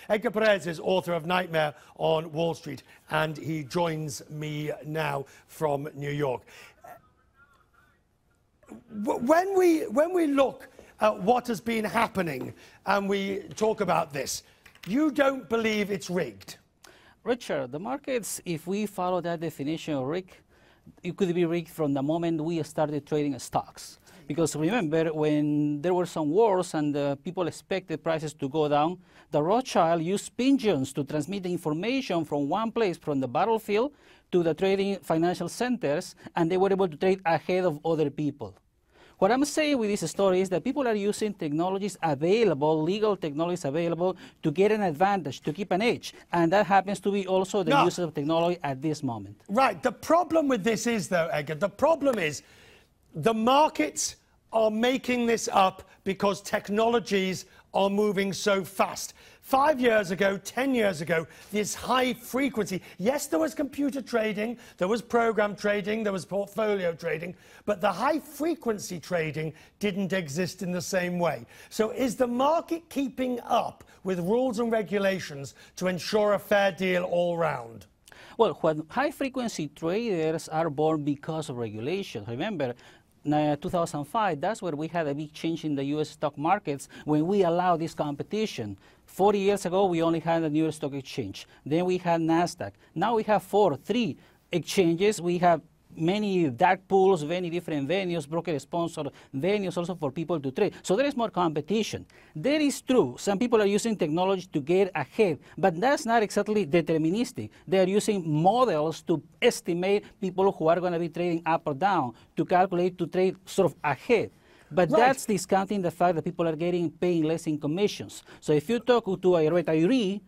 Edgar Perez is author of Knightmare on Wall Street, and he joins me now from New York. When we look at what has been happening and we talk about this, you don't believe it's rigged? Richard, the markets, if we follow that definition of rigged, it could be rigged from the moment we started trading stocks. Because remember, when there were some wars and people expected prices to go down, the Rothschild used pigeons to transmit the information from one place, from the battlefield, to the trading financial centers, and they were able to trade ahead of other people. What I'm saying with this story is that people are using technologies available, legal technologies available, to get an advantage, to keep an edge. And that happens to be also the use of technology at this moment. Right. The problem with this is, though, Edgar, the problem is the markets are making this up because technologies are moving so fast. 5 years ago, 10 years ago, this high frequency, yes, there was computer trading, there was program trading, there was portfolio trading, but the high frequency trading didn't exist in the same way. So is the market keeping up with rules and regulations to ensure a fair deal all round? Well, when high frequency traders are born because of regulations, remember, 2005, that's where we had a big change in the U.S. stock markets when we allowed this competition. 40 years ago, we only had the New York Stock Exchange. Then we had NASDAQ. Now we have three exchanges. We have many dark pools, many different venues, broker-sponsored venues also for people to trade. So there is more competition. That is true. Some people are using technology to get ahead, but that's not exactly deterministic. They are using models to estimate people who are going to be trading up or down, to calculate, to trade sort of ahead. But that's discounting the fact that people are paying less in commissions. So if you talk to a retiree,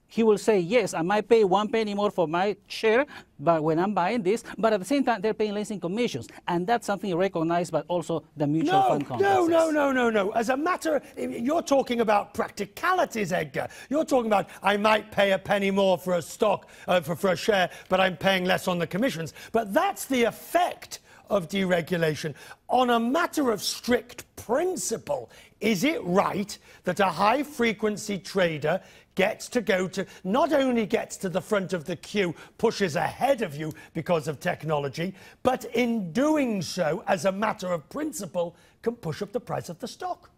he will say, yes, I might pay 1 penny more for my share, but when I'm buying this, but at the same time, they're paying less in commissions. And that's something recognized by also the mutual fund complexes. No. As a matter, you're talking about practicalities, Edgar. You're talking about, I might pay a penny more for a stock, for a share, but I'm paying less on the commissions. But that's the effect of deregulation. On a matter of strict principle, is it right that a high-frequency trader gets to go to, not only gets to the front of the queue, pushes ahead of you because of technology, but in doing so, as a matter of principle, can push up the price of the stock?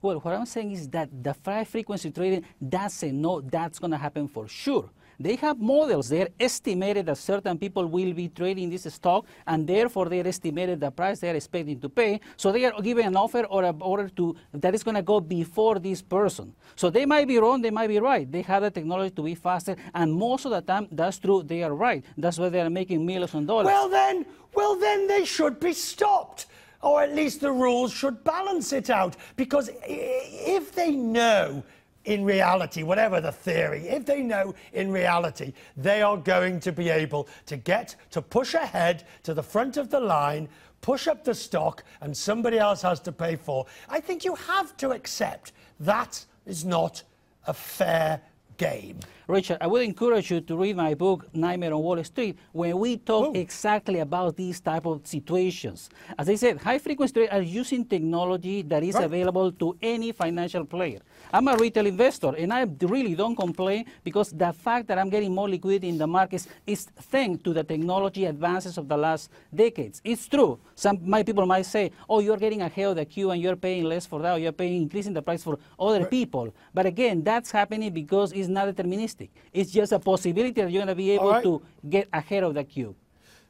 Well, what I'm saying is that the high-frequency trading doesn't know that's going to happen for sure. They have models. They're estimated that certain people will be trading this stock, and therefore they're estimated the price they're expecting to pay. So they are giving an offer or an order that is going to go before this person. So they might be wrong, they might be right. They have the technology to be faster, and most of the time, that's true, they are right. That's why they are making millions of dollars. Well then they should be stopped. Or at least the rules should balance it out. Because if they know in reality, whatever the theory, if they know in reality they are going to be able to push ahead to the front of the line, push up the stock, and somebody else has to pay for, I think you have to accept that is not a fair game. Richard, I would encourage you to read my book, Knightmare on Wall Street, where we talk exactly about these type of situations. As I said, high-frequency traders are using technology that is available to any financial player. I'm a retail investor, and I really don't complain because the fact that I'm getting more liquidity in the markets is thanks to the technology advances of the last decades. It's true. My people might say, oh, you're getting ahead of the queue and you're paying less for that, or you're increasing the price for other people. But again, that's happening because it's not deterministic. It's just a possibility that you're going to be able to get ahead of the queue.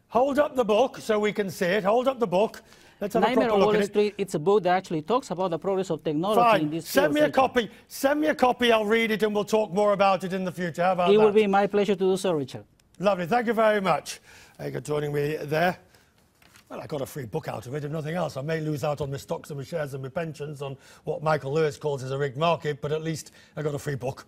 Hold up the book so we can see it. Hold up the book. Let's have a proper look at it. Street, it's a book that actually talks about the progress of technology in this field. Send me a copy. Send me a copy. I'll read it and we'll talk more about it in the future. How about that? It will be my pleasure to do so, Richard. Lovely. Thank you very much. Edgar joining me there. Well, I got a free book out of it, if nothing else. I may lose out on my stocks and my shares and my pensions on what Michael Lewis calls as a rigged market, but at least I got a free book.